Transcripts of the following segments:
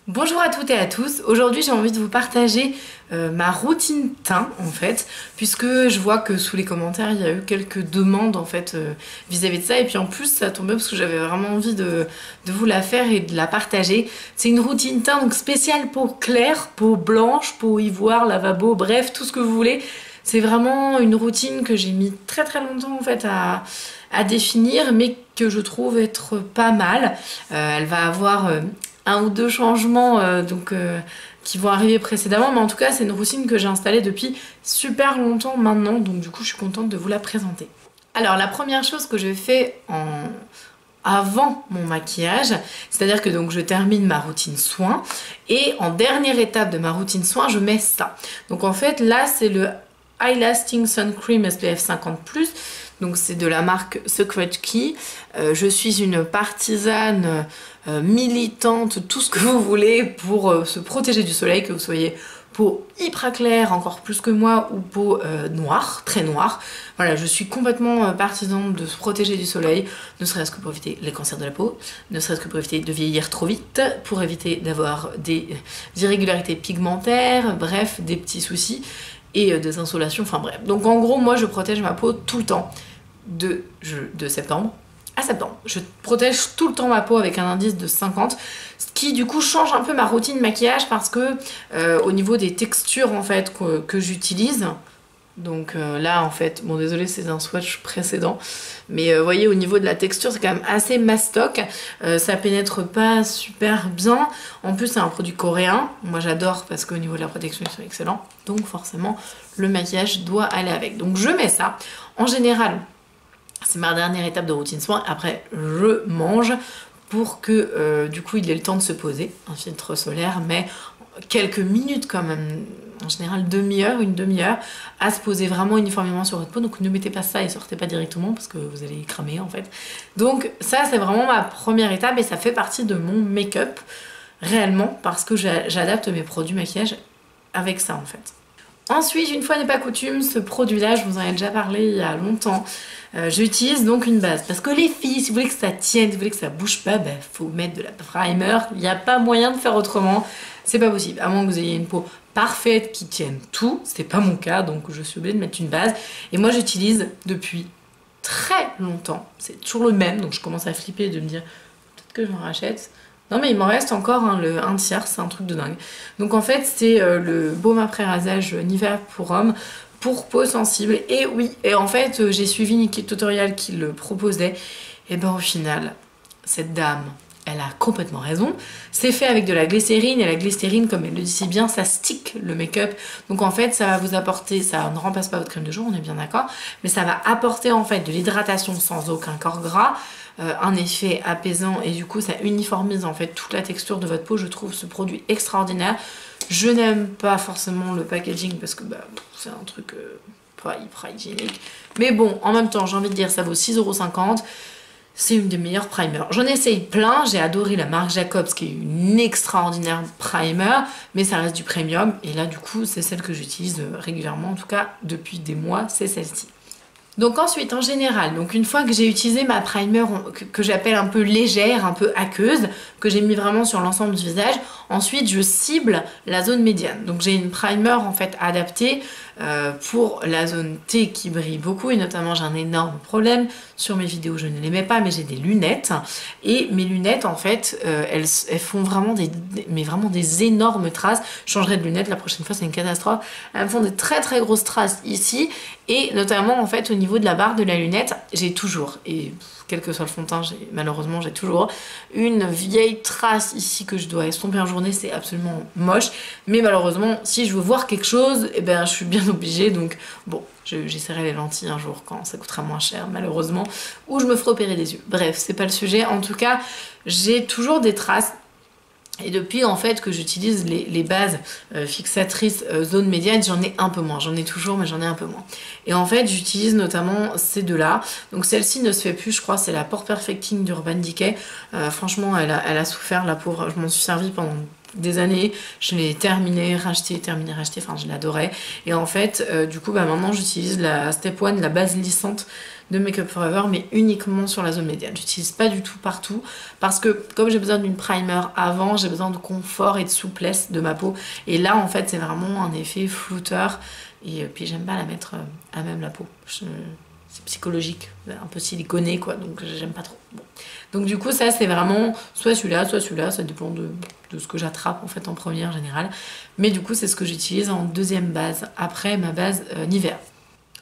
Bonjour à toutes et à tous, aujourd'hui j'ai envie de vous partager ma routine teint en fait, puisque je vois que sous les commentaires il y a eu quelques demandes en fait vis-à-vis de ça, et puis en plus ça tombait parce que j'avais vraiment envie de vous la faire et de la partager. C'est une routine teint donc spéciale peau claire, peau blanche, peau ivoire, lavabo, bref tout ce que vous voulez. C'est vraiment une routine que j'ai mis très longtemps en fait à définir, mais que je trouve être pas mal. Elle va avoir un ou deux changements qui vont arriver précédemment, mais en tout cas c'est une routine que j'ai installée depuis super longtemps maintenant, donc du coup je suis contente de vous la présenter. Alors la première chose que je fais avant mon maquillage, c'est-à-dire que donc je termine ma routine soin et en dernière étape de ma routine soin je mets ça. Donc en fait là c'est le Eye Lasting Sun Cream SPF 50+, donc c'est de la marque Secret Key. Je suis une partisane militante, tout ce que vous voulez pour se protéger du soleil, que vous soyez peau hyper claire, encore plus que moi, ou peau noire, très noire. Voilà, je suis complètement partisane de se protéger du soleil, ne serait-ce que pour éviter les cancers de la peau, ne serait-ce que pour éviter de vieillir trop vite, pour éviter d'avoir des irrégularités pigmentaires, bref, des petits soucis et des insolations, enfin bref. Donc en gros, moi je protège ma peau tout le temps, de septembre à septembre. Je protège tout le temps ma peau avec un indice de 50, ce qui du coup change un peu ma routine maquillage parce que au niveau des textures en fait que j'utilise, donc là en fait, bon désolé c'est un swatch précédent, mais vous voyez au niveau de la texture c'est quand même assez mastoc, ça pénètre pas super bien, en plus c'est un produit coréen, moi j'adore parce qu'au niveau de la protection ils sont excellents, donc forcément le maquillage doit aller avec. Donc je mets ça, en général c'est ma dernière étape de routine soin, après je mange pour que du coup il ait le temps de se poser, un filtre solaire mais quelques minutes quand même, en général une demi-heure, à se poser vraiment uniformément sur votre peau. Donc ne mettez pas ça et sortez pas directement parce que vous allez cramer en fait. Donc ça c'est vraiment ma première étape et ça fait partie de mon make-up réellement parce que j'adapte mes produits maquillage avec ça en fait. Ensuite, une fois n'est pas coutume, ce produit-là, je vous en ai déjà parlé il y a longtemps, j'utilise donc une base. Parce que les filles, si vous voulez que ça tienne, si vous voulez que ça bouge pas, faut mettre de la primer. Il n'y a pas moyen de faire autrement. C'est pas possible. À moins que vous ayez une peau parfaite qui tienne tout. C'était pas mon cas, donc je suis obligée de mettre une base. Et moi, j'utilise depuis très longtemps. C'est toujours le même, donc je commence à flipper de me dire peut-être que j'en rachète. Non mais il m'en reste encore un tiers, c'est un truc de dingue. Donc en fait c'est le baume après rasage Nivea pour homme pour peau sensible. Et oui, et en fait j'ai suivi Nikki Tutorial qui le proposait. Et ben au final, cette dame, elle a complètement raison. C'est fait avec de la glycérine et la glycérine, comme elle le dit si bien, ça stick le make-up. Donc en fait ça va vous apporter, ça ne remplace pas votre crème de jour, on est bien d'accord, mais ça va apporter en fait de l'hydratation sans aucun corps gras. Un effet apaisant et du coup ça uniformise en fait toute la texture de votre peau. Je trouve ce produit extraordinaire. Je n'aime pas forcément le packaging parce que c'est un truc pas hyper hygiénique, mais bon en même temps j'ai envie de dire ça vaut 6,50 €. C'est une des meilleures primers. J'en essaye plein, j'ai adoré la marque Jacobs qui est une extraordinaire primer, mais ça reste du premium et là du coup c'est celle que j'utilise régulièrement, en tout cas depuis des mois, c'est celle-ci. Donc ensuite, en général, donc une fois que j'ai utilisé ma primer que j'appelle un peu légère, un peu aqueuse, que j'ai mis vraiment sur l'ensemble du visage, ensuite je cible la zone médiane. Donc j'ai une primer en fait adaptée pour la zone T qui brille beaucoup et notamment j'ai un énorme problème. Sur mes vidéos je ne les mets pas mais j'ai des lunettes et mes lunettes en fait elles font vraiment des énormes traces. Je changerai de lunettes la prochaine fois, c'est une catastrophe. Elles me font des très grosses traces ici et notamment en fait au niveau de la barre de la lunette j'ai toujours, et quel que soit le fond de teint, malheureusement j'ai toujours une vieille trace ici que je dois estomper en journée, c'est absolument moche, mais malheureusement si je veux voir quelque chose, et ben je suis bien obligée, donc bon, j'essaierai les lentilles un jour quand ça coûtera moins cher malheureusement, ou je me ferai opérer des yeux, bref c'est pas le sujet. En tout cas j'ai toujours des traces. Et depuis en fait que j'utilise les bases fixatrices zone médiane, j'en ai un peu moins, j'en ai toujours mais j'en ai un peu moins. Et en fait j'utilise notamment ces deux-là, donc celle-ci ne se fait plus je crois, c'est la Pore Perfecting d'Urban Decay. Franchement elle a souffert la pauvre, je m'en suis servie pendant des années, je l'ai terminé, racheté, enfin je l'adorais. Et en fait du coup maintenant j'utilise la Step 1, la base lissante de Make Up For Ever, mais uniquement sur la zone médiane. J'utilise pas du tout partout parce que comme j'ai besoin d'une primer avant, j'ai besoin de confort et de souplesse de ma peau. Et là, en fait, c'est vraiment un effet flouteur. Et puis j'aime pas la mettre à même la peau. C'est psychologique, un peu siliconé quoi, donc j'aime pas trop. Bon. Donc du coup ça c'est vraiment soit celui-là, ça dépend de ce que j'attrape en fait en première en général. Mais du coup c'est ce que j'utilise en deuxième base, après ma base Nivea.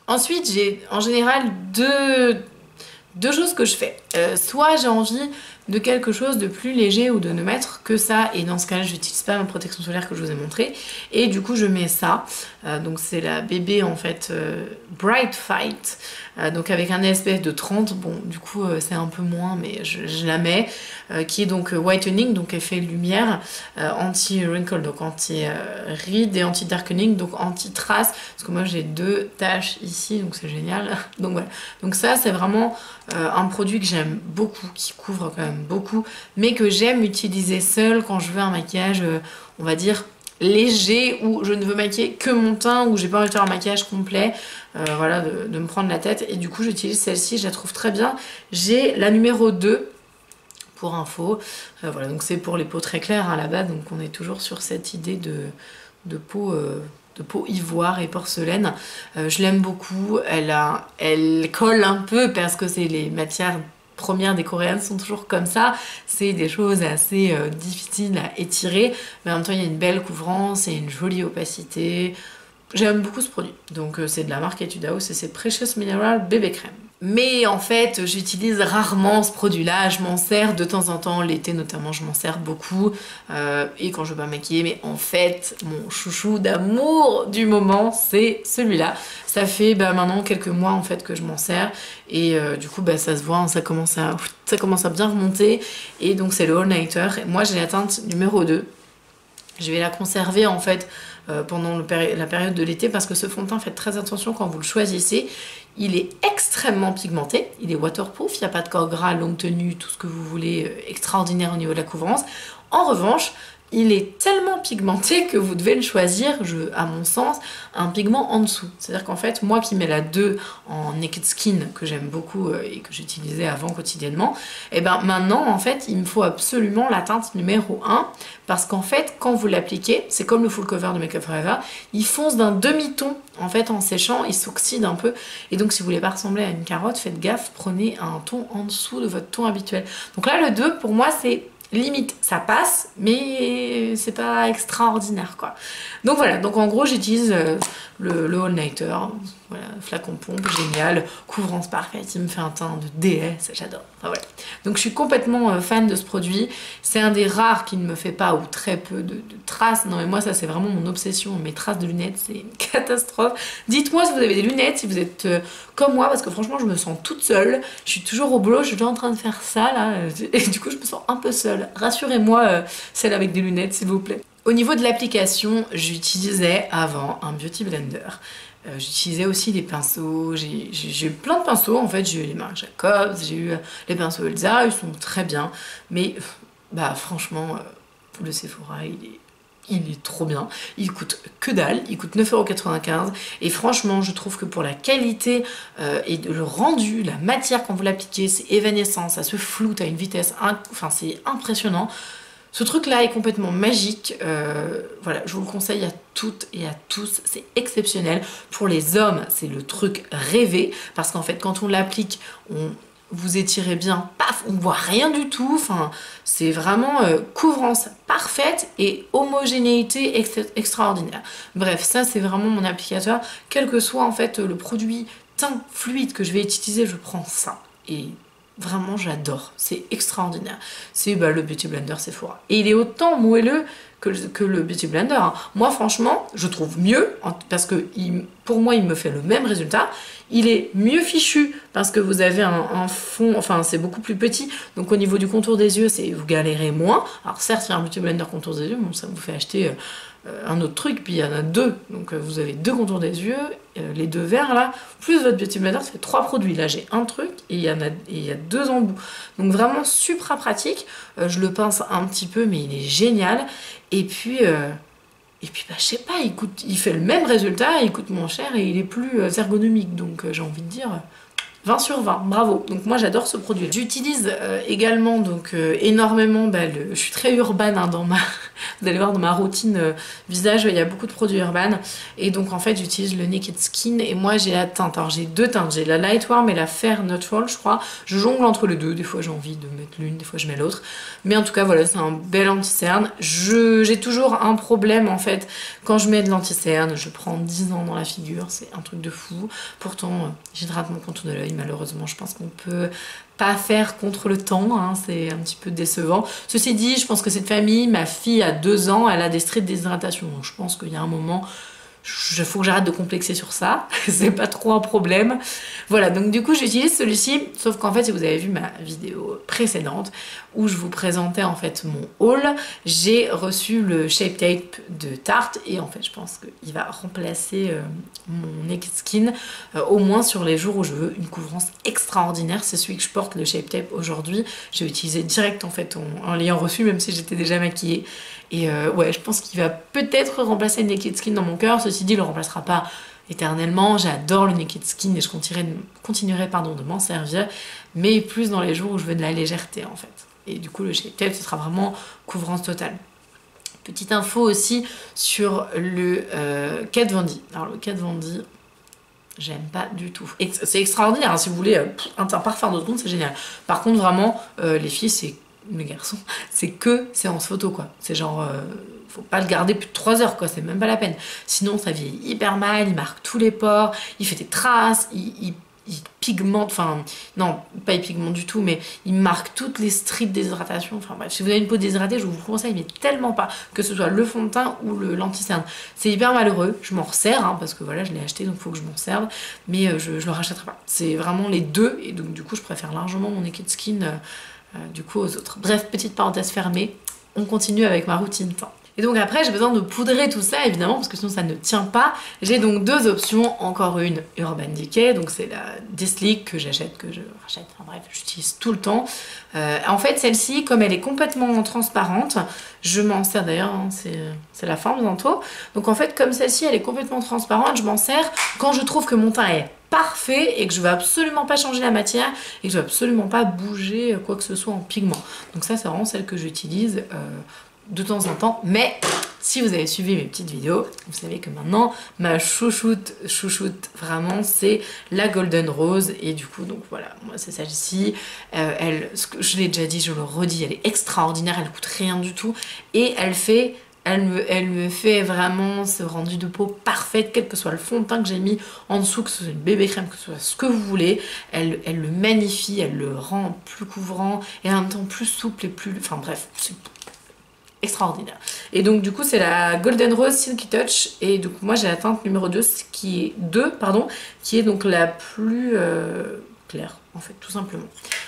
Ensuite j'ai en général deux choses que je fais. Soit j'ai envie de quelque chose de plus léger ou de ne mettre que ça, et dans ce cas-là j'utilise pas ma protection solaire que je vous ai montré, et du coup je mets ça. Donc c'est la bébé en fait Bright Fight, donc avec un SPF de 30, bon du coup c'est un peu moins mais je la mets, qui est donc whitening, donc effet lumière, anti-wrinkle, donc anti-rides, et anti-darkening, donc anti-trace, parce que moi j'ai 2 taches ici donc c'est génial. Donc voilà, donc ça c'est vraiment un produit que j'aime beaucoup, qui couvre quand même beaucoup, mais que j'aime utiliser seul quand je veux un maquillage on va dire léger, où je ne veux maquiller que mon teint, où j'ai pas envie de faire un maquillage complet, voilà, de me prendre la tête. Et du coup j'utilise celle-ci, je la trouve très bien. J'ai la numéro 2 pour info, voilà, donc c'est pour les peaux très claires hein, là-bas, donc on est toujours sur cette idée de peau ivoire et porcelaine. Je l'aime beaucoup, elle colle un peu parce que c'est les matières premières des coréennes sont toujours comme ça, c'est des choses assez difficiles à étirer, mais en même temps il y a une belle couvrance et une jolie opacité. J'aime beaucoup ce produit, donc c'est de la marque Etude House et c'est Precious Mineral Bébé Crème. Mais en fait, j'utilise rarement ce produit-là, je m'en sers de temps en temps, l'été notamment, je m'en sers beaucoup, et quand je veux pas maquiller, mais en fait, mon chouchou d'amour du moment, c'est celui-là. Ça fait maintenant quelques mois en fait que je m'en sers, et du coup ça se voit, hein, ça commence à bien remonter, et donc c'est le All Nighter. Moi j'ai la teinte numéro 2, je vais la conserver en fait pendant la période de l'été, parce que ce fond de teint, faites très attention quand vous le choisissez. Il est extrêmement pigmenté, il est waterproof, il n'y a pas de corps gras, longue tenue, tout ce que vous voulez, extraordinaire au niveau de la couvrance. En revanche, il est tellement pigmenté que vous devez le choisir, à mon sens, un pigment en dessous. C'est-à-dire qu'en fait, moi qui mets la 2 en Naked Skin, que j'aime beaucoup et que j'utilisais avant quotidiennement, et maintenant, en fait, il me faut absolument la teinte numéro 1, parce qu'en fait, quand vous l'appliquez, c'est comme le full cover de Make Up For Ever, il fonce d'un demi-ton, en fait, en séchant, il s'oxyde un peu, et donc si vous voulez pas ressembler à une carotte, faites gaffe, prenez un ton en dessous de votre ton habituel. Donc là, le 2, pour moi, c'est limite, ça passe, mais c'est pas extraordinaire quoi. Donc voilà, donc en gros j'utilise le All Nighter, voilà, flacon pompe, génial, couvrance parfaite, il me fait un teint de déesse, j'adore. Enfin, voilà. Donc je suis complètement fan de ce produit, c'est un des rares qui ne me fait pas ou très peu de traces. Non mais moi ça c'est vraiment mon obsession, mes traces de lunettes c'est une catastrophe. Dites-moi si vous avez des lunettes, si vous êtes comme moi, parce que franchement je me sens toute seule, je suis toujours au boulot, je suis toujours en train de faire ça là, et du coup je me sens un peu seule. Rassurez-moi, celle avec des lunettes s'il vous plaît. Au niveau de l'application, j'utilisais avant un Beauty Blender. J'utilisais aussi des pinceaux, j'ai eu plein de pinceaux en fait, j'ai eu les Marc Jacobs, j'ai eu les pinceaux Elsa, ils sont très bien, mais franchement, le Sephora il est trop bien, il coûte que dalle, il coûte 9,95 € et franchement je trouve que pour la qualité et le rendu, la matière quand vous l'appliquez, c'est évanescent, ça se floute à une vitesse, enfin c'est impressionnant. Ce truc là est complètement magique, voilà, je vous le conseille à toutes et à tous, c'est exceptionnel. Pour les hommes c'est le truc rêvé, parce qu'en fait quand on l'applique, vous étirez bien, paf, on voit rien du tout, enfin c'est vraiment couvrance parfaite et homogénéité extraordinaire. Bref, ça c'est vraiment mon applicateur, quel que soit en fait le produit teint fluide que je vais utiliser, je prends ça. Et vraiment j'adore, c'est extraordinaire. C'est le Beauty Blender Sephora. Et il est autant moelleux que le Beauty Blender. Hein. Moi franchement, je trouve mieux, parce que pour moi il me fait le même résultat. Il est mieux fichu parce que vous avez un fond, enfin c'est beaucoup plus petit, donc au niveau du contour des yeux, vous galérez moins. Alors certes, il y a un Beauty Blender contour des yeux, bon, ça vous fait acheter un autre truc, puis il y en a 2, donc vous avez 2 contours des yeux, les 2 verts là, plus votre Beauty Blender, ça fait 3 produits. Là j'ai un truc et il y a 2 embouts, donc vraiment super pratique. Je le pince un petit peu, mais il est génial. Et puis je sais pas, il fait le même résultat, il coûte moins cher et il est plus ergonomique, donc j'ai envie de dire 20 sur 20, bravo. Donc moi j'adore ce produit. J'utilise également donc énormément, je suis très urbaine hein, dans ma... Vous allez voir dans ma routine visage, il y a beaucoup de produits urbains. Et donc en fait j'utilise le Naked Skin et moi j'ai la teinte. Alors j'ai deux teintes, j'ai la Light Warm et la Fair Neutral je crois. Je jongle entre les deux, des fois j'ai envie de mettre l'une, des fois je mets l'autre. Mais en tout cas voilà, c'est un bel anti-cerne. J'ai toujours un problème en fait quand je mets de l'anti-cerne. Je prends 10 ans dans la figure, c'est un truc de fou. Pourtant j'hydrate mon contour de l'œil. Malheureusement, je pense qu'on peut pas faire contre le temps, hein, c'est un petit peu décevant. Ceci dit, je pense que cette famille, ma fille a 2 ans, elle a des straits de déshydratation. Donc je pense qu'il y a un moment, il faut que j'arrête de complexer sur ça, c'est pas trop un problème. Voilà, donc du coup j'utilise celui-ci, sauf qu'en fait si vous avez vu ma vidéo précédente où je vous présentais en fait mon haul, j'ai reçu le Shape Tape de Tarte et en fait je pense qu'il va remplacer mon Naked Skin au moins sur les jours où je veux une couvrance extraordinaire. C'est celui que je porte, le Shape Tape aujourd'hui. J'ai utilisé direct en fait en l'ayant reçu même si j'étais déjà maquillée. Et ouais, je pense qu'il va peut-être remplacer le Naked Skin dans mon cœur. Ceci dit, il ne le remplacera pas éternellement. J'adore le Naked Skin et je continuerai de m'en servir, mais plus dans les jours où je veux de la légèreté en fait. Et du coup, le Shape Tape, ce sera vraiment couvrance totale. Petite info aussi sur le Kat Von D. Alors le Kat Von D, j'aime pas du tout. C'est extraordinaire, hein, si vous voulez un parfum de seconde, c'est génial. Par contre, vraiment, les filles, les garçons, c'est que séance photo quoi. C'est genre, faut pas le garder plus de 3 heures quoi, c'est même pas la peine. Sinon, ça vieillit hyper mal, il marque tous les pores, il fait des traces, il pigmente, enfin non, pas il pigmente du tout, mais il marque toutes les strips de déshydratation. Enfin bref, si vous avez une peau déshydratée, je vous conseille, mais tellement pas, que ce soit le fond de teint ou l'anti-cerne. C'est hyper malheureux, je m'en resserre, hein, parce que voilà, je l'ai acheté, donc il faut que je m'en serve, mais je le rachèterai pas. C'est vraiment les deux, et donc du coup, je préfère largement mon Naked Skin du coup aux autres. Bref, petite parenthèse fermée, on continue avec ma routine teint. Et donc après j'ai besoin de poudrer tout ça évidemment parce que sinon ça ne tient pas. J'ai donc 2 options, encore une Urban Decay, donc c'est la Deslick que je rachète, enfin bref j'utilise tout le temps. En fait celle-ci comme elle est complètement transparente, je m'en sers d'ailleurs, hein, c'est la fin bientôt. Donc en fait comme celle-ci elle est complètement transparente, je m'en sers quand je trouve que mon teint est parfait et que je veux absolument pas changer la matière et que je veux absolument pas bouger quoi que ce soit en pigment. Donc ça c'est vraiment celle que j'utilise de temps en temps, mais si vous avez suivi mes petites vidéos, vous savez que maintenant ma chouchoute vraiment c'est la Golden Rose et du coup donc voilà, moi c'est celle-ci, je l'ai déjà dit, je le redis, elle est extraordinaire, elle coûte rien du tout et elle me fait vraiment ce rendu de peau parfaite, quel que soit le fond de teint que j'ai mis en dessous, que ce soit une bébé crème, que ce soit ce que vous voulez, elle le magnifie, elle le rend plus couvrant et en même temps plus souple et plus... Enfin bref, c'est extraordinaire. Et donc du coup c'est la Golden Rose Silky Touch et donc moi j'ai la teinte numéro 2 qui est donc la plus claire en fait tout simplement.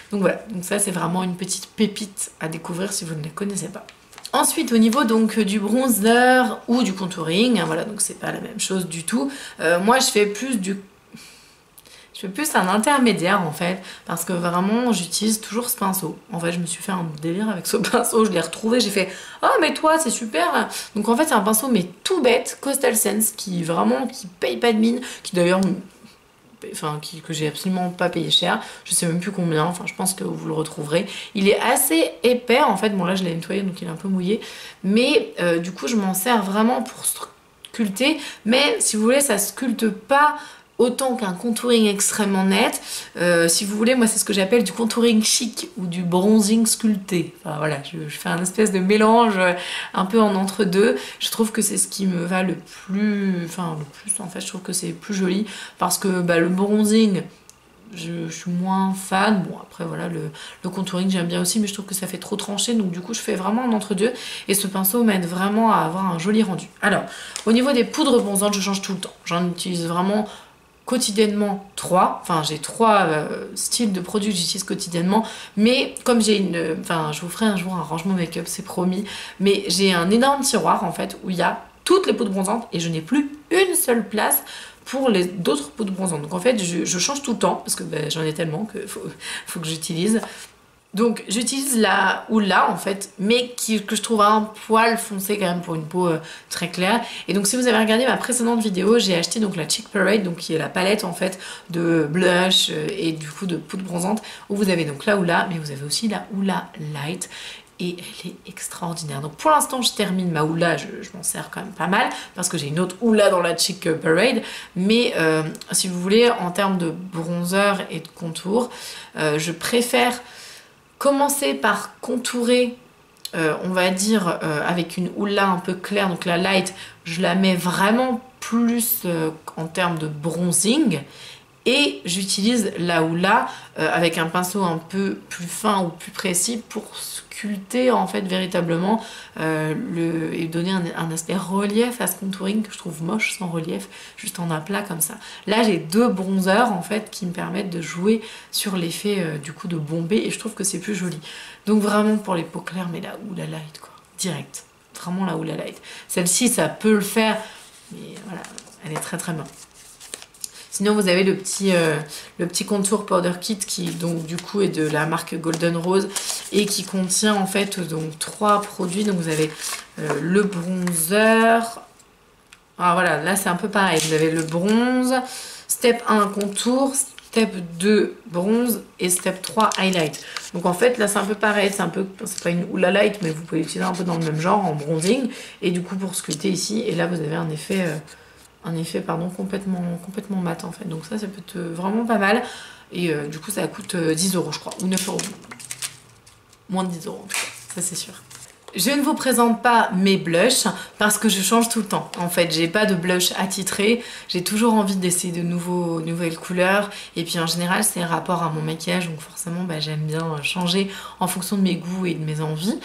Donc voilà, donc ça c'est vraiment une petite pépite à découvrir si vous ne la connaissez pas. Ensuite au niveau donc du bronzer ou du contouring, hein, voilà donc c'est pas la même chose du tout. Moi je fais plus un intermédiaire en fait parce que vraiment j'utilise toujours ce pinceau. En fait je me suis fait un délire avec ce pinceau, je l'ai retrouvé, j'ai fait oh mais toi c'est super. Donc en fait c'est un pinceau mais tout bête, Coastal Sense qui paye pas de mine, qui d'ailleurs que j'ai absolument pas payé cher, je sais même plus combien, enfin je pense que vous le retrouverez. Il est assez épais en fait, bon là je l'ai nettoyé donc il est un peu mouillé, mais du coup je m'en sers vraiment pour sculpter, mais si vous voulez ça sculpte pas autant qu'un contouring extrêmement net. Si vous voulez, moi c'est ce que j'appelle du contouring chic ou du bronzing sculpté. Enfin voilà, je fais un espèce de mélange un peu en entre-deux. Je trouve que c'est ce qui me va le plus en fait, je trouve que c'est plus joli parce que le bronzing, je suis moins fan. Bon après voilà, le contouring j'aime bien aussi, mais je trouve que ça fait trop tranché, donc du coup je fais vraiment un entre-deux et ce pinceau m'aide vraiment à avoir un joli rendu. Alors au niveau des poudres bronzantes, je change tout le temps, j'en utilise vraiment quotidiennement 3, enfin j'ai 3 styles de produits que j'utilise quotidiennement, mais comme j'ai je vous ferai un jour un rangement make-up, c'est promis, mais j'ai un énorme tiroir en fait où il y a toutes les poudres bronzantes et je n'ai plus une seule place pour les d'autres poudres bronzantes. Donc en fait je change tout le temps parce que j'en ai tellement qu'il faut que j'utilise. Donc j'utilise la Hoola en fait, mais que je trouve un poil foncé quand même pour une peau très claire. Et donc si vous avez regardé ma précédente vidéo, j'ai acheté donc la Cheek Parade, donc qui est la palette en fait de blush et du coup de poudre bronzante, où vous avez donc la Hoola, mais vous avez aussi la Hoola Light. Et elle est extraordinaire. Donc pour l'instant je termine ma Hoola, je m'en sers quand même pas mal parce que j'ai une autre Hoola dans la Cheek Parade. Mais si vous voulez, en termes de bronzer et de contour, je préfère commencer par contourer, on va dire, avec une Hoola un peu claire. Donc la light, je la mets vraiment plus en termes de bronzing. Et j'utilise la Hoola avec un pinceau un peu plus fin ou plus précis pour sculpter en fait véritablement et donner un aspect relief à ce contouring que je trouve moche sans relief, juste en aplat comme ça. Là j'ai deux bronzers en fait qui me permettent de jouer sur l'effet du coup de bombé et je trouve que c'est plus joli. Donc vraiment pour les peaux claires, mais la Hoola Light quoi, direct. Vraiment la Hoola Light. Celle-ci ça peut le faire, mais voilà, elle est très très bien. Sinon vous avez le petit contour powder kit qui donc du coup est de la marque Golden Rose et qui contient en fait donc 3 produits. Donc vous avez le bronzer, ah voilà, là c'est un peu pareil, vous avez le bronze, step 1 contour, step 2 bronze et step 3 highlight. Donc en fait là c'est un peu pareil, c'est pas une Hoola Light mais vous pouvez l'utiliser un peu dans le même genre en bronzing et du coup pour sculpter ici et là vous avez un effet complètement mat en fait. Donc ça peut être vraiment pas mal. Et du coup ça coûte 10 € je crois, ou 9 €. Moins de 10 € en tout cas, ça c'est sûr. Je ne vous présente pas mes blushs parce que je change tout le temps. En fait, j'ai pas de blush attitré. J'ai toujours envie d'essayer de nouvelles couleurs. Et puis en général, c'est rapport à mon maquillage. Donc forcément, j'aime bien changer en fonction de mes goûts et de mes envies.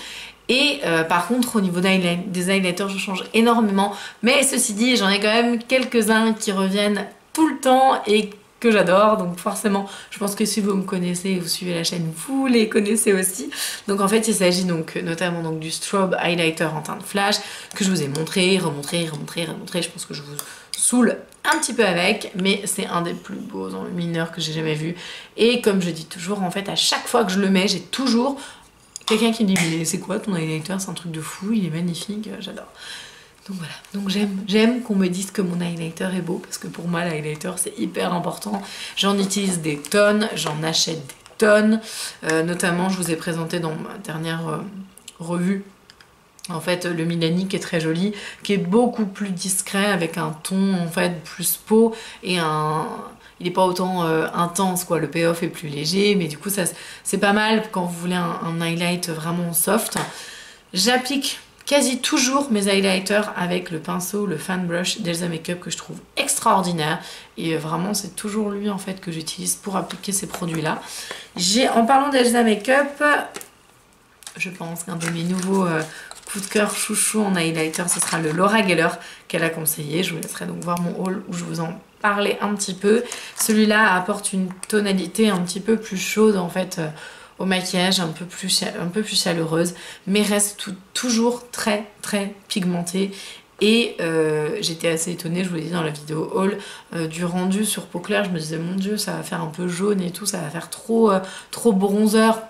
Et par contre, au niveau des highlighters, je change énormément. Mais ceci dit, j'en ai quand même quelques-uns qui reviennent tout le temps et que j'adore. Donc forcément, je pense que si vous me connaissez et vous suivez la chaîne, vous les connaissez aussi. Donc en fait, il s'agit donc notamment donc, du Strobe Highlighter en teinte flash que je vous ai montré, remontré. Je pense que je vous saoule un petit peu avec, mais c'est un des plus beaux enlumineurs que j'ai jamais vu. Et comme je dis toujours, en fait, à chaque fois que je le mets, j'ai toujours quelqu'un qui me dit mais c'est quoi ton highlighter, c'est un truc de fou, il est magnifique, j'adore. Donc voilà, donc j'aime qu'on me dise que mon highlighter est beau parce que pour moi l'highlighter c'est hyper important. J'en utilise des tonnes, j'en achète des tonnes. Notamment je vous ai présenté dans ma dernière revue en fait le Milani qui est très joli, qui est beaucoup plus discret avec un ton en fait plus peau et il n'est pas autant intense quoi, le payoff est plus léger mais du coup ça c'est pas mal quand vous voulez un highlight vraiment soft. J'applique quasi toujours mes highlighters avec le pinceau, le fan brush d'Elsa Makeup que je trouve extraordinaire et vraiment c'est toujours lui en fait que j'utilise pour appliquer ces produits là. En parlant d'Elsa Makeup, je pense qu'un de mes nouveaux coup de cœur chouchou en highlighter ce sera le Laura Geller qu'elle a conseillé. Je vous laisserai donc voir mon haul où je vous en parlais un petit peu. Celui-là apporte une tonalité un petit peu plus chaude en fait au maquillage, un peu plus chaleureuse, mais reste toujours très très pigmentée. Et j'étais assez étonnée, je vous l'ai dit dans la vidéo haul, du rendu sur peau claire. Je me disais mon dieu ça va faire un peu jaune et tout, ça va faire trop bronzer,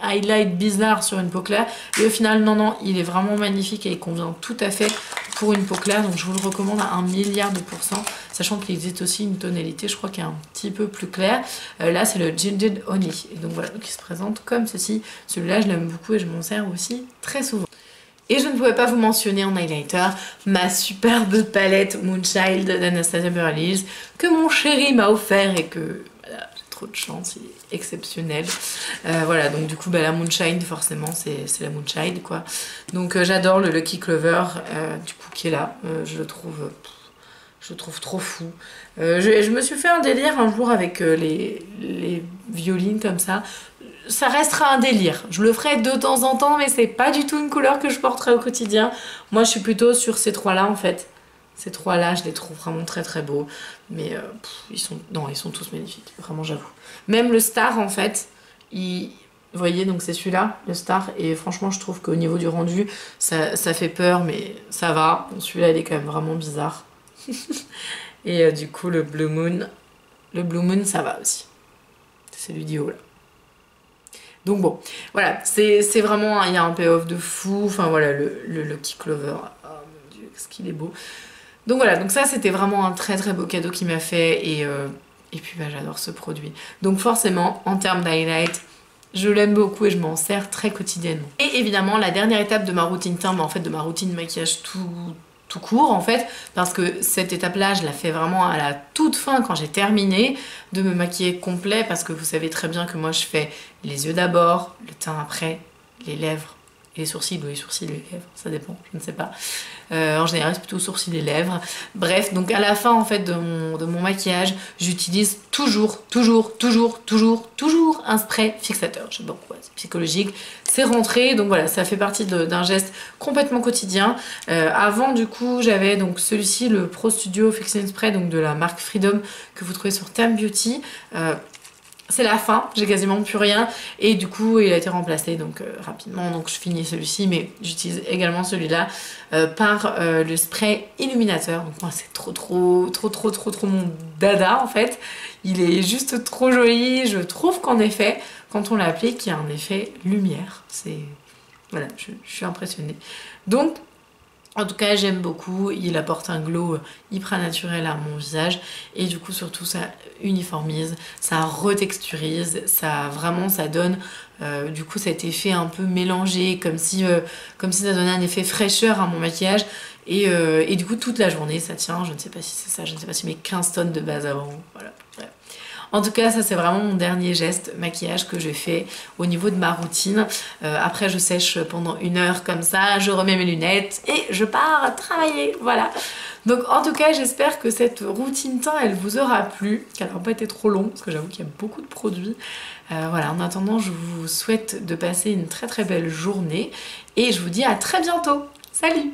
highlight bizarre sur une peau claire. Et au final non, il est vraiment magnifique et il convient tout à fait pour une peau claire. Donc je vous le recommande à 1 milliard de %, sachant qu'il existe aussi une tonalité je crois qui est un petit peu plus claire. Là c'est le Gingered Honey et donc voilà, donc il se présente comme ceci. Celui-là je l'aime beaucoup et je m'en sers aussi très souvent. Et je ne pouvais pas vous mentionner en highlighter ma superbe palette Moonchild d'Anastasia Beverly Hills que mon chéri m'a offert et que voilà, j'ai trop de chance, il est exceptionnel. Voilà, donc du coup la Moonchild forcément c'est la Moonchild quoi. Donc j'adore le Lucky Clover du coup qui est là, je le trouve trop fou. Je me suis fait un délire un jour avec les violines comme ça. Ça restera un délire. Je le ferai de temps en temps, mais c'est pas du tout une couleur que je porterai au quotidien. Moi, je suis plutôt sur ces trois-là, en fait. Ces trois-là, je les trouve vraiment très très beaux. Mais ils sont tous magnifiques. Vraiment, j'avoue. Même le Star, en fait, vous voyez, donc c'est celui-là, le Star. Et franchement, je trouve qu'au niveau du rendu, ça fait peur, mais ça va. Bon, celui-là, il est quand même vraiment bizarre. Et du coup, le Blue Moon, ça va aussi. C'est celui du haut, là. Donc bon, voilà, c'est vraiment, il y a un payoff de fou. Enfin voilà, le Lucky Clover, oh mon dieu, qu'est-ce qu'il est beau. Donc voilà, donc ça c'était vraiment un très très beau cadeau qu'il m'a fait et puis bah, j'adore ce produit. Donc forcément, en termes d'highlight, je l'aime beaucoup et je m'en sers très quotidiennement. Et évidemment, la dernière étape de ma routine teint, en fait de ma routine maquillage tout court en fait, parce que cette étape-là, je la fais vraiment à la toute fin quand j'ai terminé de me maquiller complet, parce que vous savez très bien que moi je fais les yeux d'abord, le teint après, les lèvres et les sourcils, ou les sourcils et les lèvres, ça dépend, je ne sais pas. En général, c'est plutôt sourcils et lèvres. Bref, donc à la fin en fait de mon maquillage, j'utilise toujours un spray fixateur. Je sais pas pourquoi, c'est psychologique. C'est rentré, donc voilà, ça fait partie d'un geste complètement quotidien. Avant, du coup, j'avais donc celui-ci, le Pro Studio Fixing Spray, donc de la marque Freedom, que vous trouvez sur Tam Beauty. C'est la fin, j'ai quasiment plus rien et du coup il a été remplacé donc rapidement, donc je finis celui-ci, mais j'utilise également celui-là par le spray illuminateur. Donc moi c'est trop mon dada en fait. Il est juste trop joli, je trouve qu'en effet quand on l'applique il y a un effet lumière, c'est voilà, je suis impressionnée. Donc en tout cas, j'aime beaucoup, il apporte un glow hyper naturel à mon visage et du coup surtout ça uniformise, ça retexturise, ça vraiment ça donne du coup cet effet un peu mélangé comme si ça donnait un effet fraîcheur à mon maquillage et du coup toute la journée ça tient, je ne sais pas si c'est ça, je ne sais pas si mes 15 tonnes de base avant, voilà. Ouais. En tout cas, ça c'est vraiment mon dernier geste maquillage que je fais au niveau de ma routine. Après, je sèche pendant 1 heure comme ça, je remets mes lunettes et je pars travailler. Voilà. Donc en tout cas, j'espère que cette routine teint, elle vous aura plu, qu'elle n'aura pas été trop longue, parce que j'avoue qu'il y a beaucoup de produits. Voilà, en attendant, je vous souhaite de passer une très très belle journée et je vous dis à très bientôt. Salut!